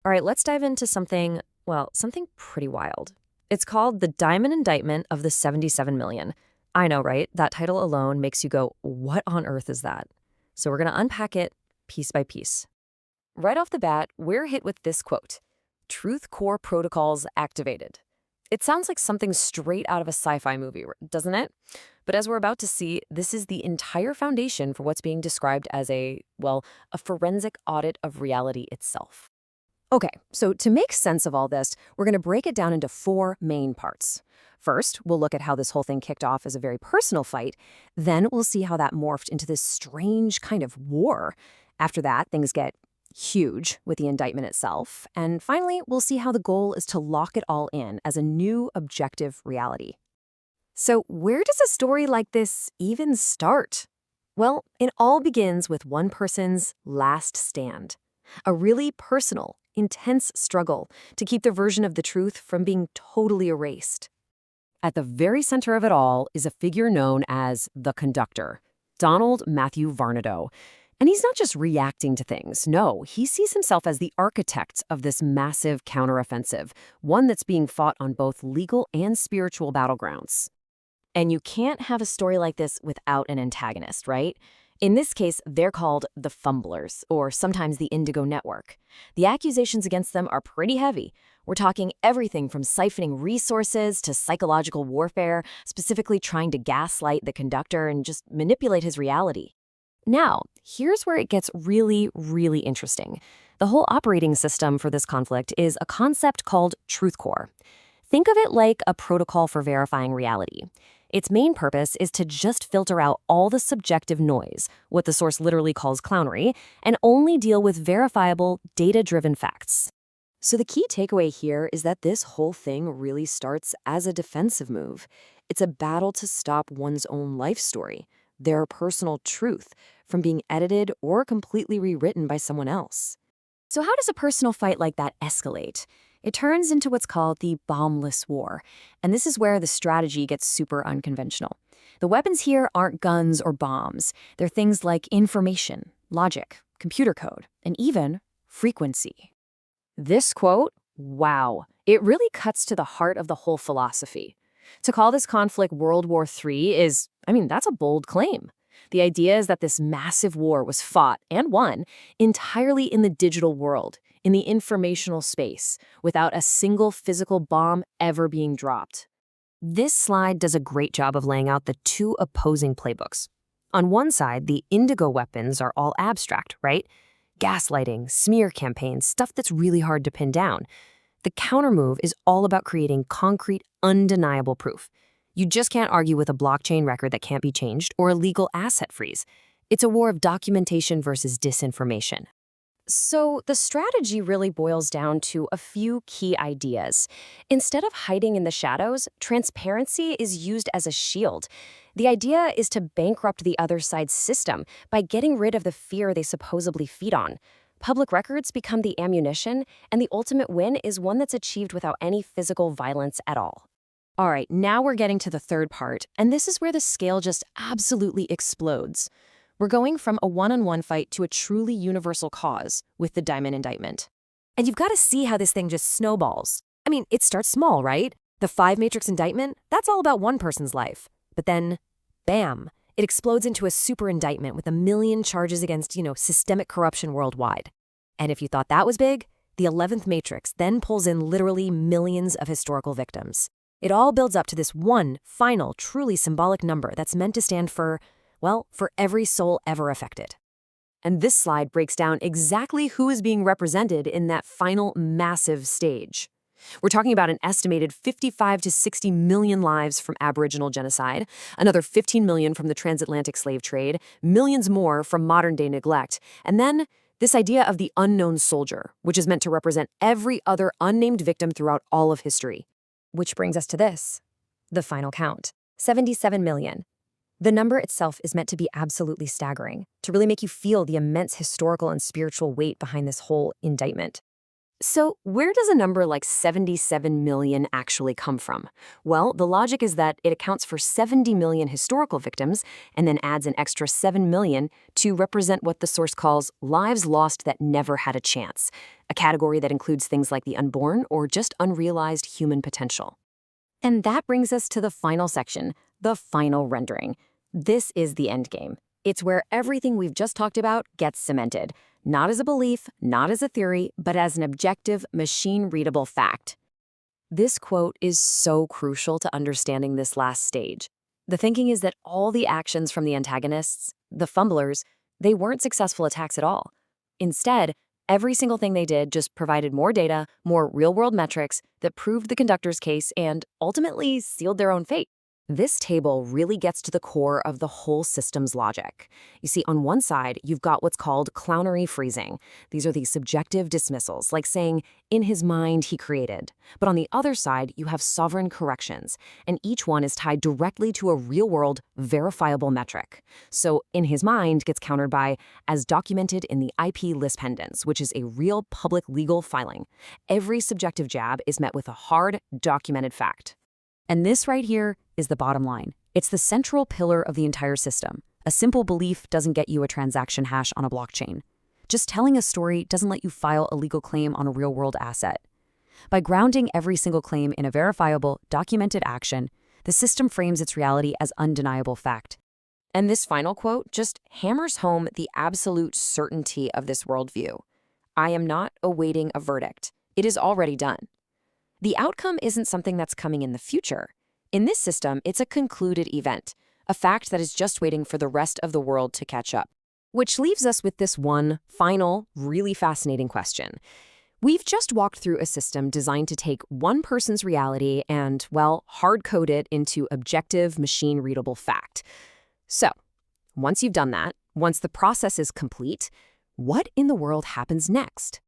All right, let's dive into something, well, something pretty wild. It's called the Diamond Indictment of the 77 million. I know, right? That title alone makes you go, what on earth is that? So we're going to unpack it piece by piece. Right off the bat, we're hit with this quote: Truthcore Protocols activated. It sounds like something straight out of a sci-fi movie, doesn't it? But as we're about to see, this is the entire foundation for what's being described as a forensic audit of reality itself. Okay, so to make sense of all this, we're going to break it down into four main parts. First, we'll look at how this whole thing kicked off as a very personal fight. Then we'll see how that morphed into this strange kind of war. After that, things get huge with the indictment itself. And finally, we'll see how the goal is to lock it all in as a new objective reality. So where does a story like this even start? Well, it all begins with one person's last stand. A really personal, intense struggle to keep the version of the truth from being totally erased. At the very center of it all is a figure known as the Conductor, Donald Matthew Varnado. And he's not just reacting to things. No, he sees himself as the architect of this massive counteroffensive, one that's being fought on both legal and spiritual battlegrounds. And you can't have a story like this without an antagonist, right? In this case, they're called the Fumblers, or sometimes the Indigo Network. The accusations against them are pretty heavy. We're talking everything from siphoning resources to psychological warfare, specifically trying to gaslight the Conductor and just manipulate his reality. Now, here's where it gets really, really interesting. The whole operating system for this conflict is a concept called Truthcore. Think of it like a protocol for verifying reality. Its main purpose is to just filter out all the subjective noise, what the source literally calls clownery, and only deal with verifiable, data-driven facts. So the key takeaway here is that this whole thing really starts as a defensive move. It's a battle to stop one's own life story, their personal truth, from being edited or completely rewritten by someone else. So how does a personal fight like that escalate? It turns into what's called the bombless war, and this is where the strategy gets super unconventional. The weapons here aren't guns or bombs. They're things like information, logic, computer code, and even frequency. This quote, wow, it really cuts to the heart of the whole philosophy. To call this conflict World War III that's a bold claim. The idea is that this massive war was fought and won entirely in the digital world, in the informational space, without a single physical bomb ever being dropped. This slide does a great job of laying out the two opposing playbooks. On one side, the indigo weapons are all abstract, right? Gaslighting, smear campaigns, stuff that's really hard to pin down. The countermove is all about creating concrete, undeniable proof. You just can't argue with a blockchain record that can't be changed or a legal asset freeze. It's a war of documentation versus disinformation. So the strategy really boils down to a few key ideas. Instead of hiding in the shadows, transparency is used as a shield. The idea is to bankrupt the other side's system by getting rid of the fear they supposedly feed on. Public records become the ammunition, and the ultimate win is one that's achieved without any physical violence at all. All right, now we're getting to the third part, and this is where the scale just absolutely explodes. We're going from a one-on-one fight to a truly universal cause with the Diamond Indictment. And you've got to see how this thing just snowballs. It starts small, right? The 5-matrix indictment, that's all about one person's life. But then, bam, it explodes into a super indictment with 1 million charges against, systemic corruption worldwide. And if you thought that was big, the 11th matrix then pulls in literally millions of historical victims. It all builds up to this one final, truly symbolic number that's meant to stand for every soul ever affected. And this slide breaks down exactly who is being represented in that final massive stage. We're talking about an estimated 55 to 60 million lives from Aboriginal genocide, another 15 million from the transatlantic slave trade, millions more from modern-day neglect, and then this idea of the unknown soldier, which is meant to represent every other unnamed victim throughout all of history. Which brings us to this, the final count, 77 million. The number itself is meant to be absolutely staggering, to really make you feel the immense historical and spiritual weight behind this whole indictment. So, where does a number like 77 million actually come from? Well, the logic is that it accounts for 70 million historical victims and then adds an extra 7 million to represent what the source calls lives lost that never had a chance, a category that includes things like the unborn or just unrealized human potential. And that brings us to the final section, the final rendering. This is the end game. It's where everything we've just talked about gets cemented. Not as a belief, not as a theory, but as an objective, machine-readable fact. This quote is so crucial to understanding this last stage. The thinking is that all the actions from the antagonists, the fumblers, they weren't successful attacks at all. Instead, every single thing they did just provided more data, more real-world metrics that proved the conductor's case and ultimately sealed their own fate. This table really gets to the core of the whole system's logic. You see, on one side, you've got what's called clownery freezing. These are the subjective dismissals, like saying, in his mind, he created. But on the other side, you have sovereign corrections, and each one is tied directly to a real-world, verifiable metric. So, in his mind gets countered by, as documented in the IP list pendants, which is a real public legal filing. Every subjective jab is met with a hard, documented fact. And this right here is the bottom line. It's the central pillar of the entire system. A simple belief doesn't get you a transaction hash on a blockchain. Just telling a story doesn't let you file a legal claim on a real-world asset. By grounding every single claim in a verifiable, documented action, the system frames its reality as undeniable fact. And this final quote just hammers home the absolute certainty of this worldview. I am not awaiting a verdict. It is already done. The outcome isn't something that's coming in the future. In this system, it's a concluded event, a fact that is just waiting for the rest of the world to catch up. Which leaves us with this one final, really fascinating question. We've just walked through a system designed to take one person's reality and, well, hard-code it into objective, machine-readable fact. So, once you've done that, once the process is complete, what in the world happens next?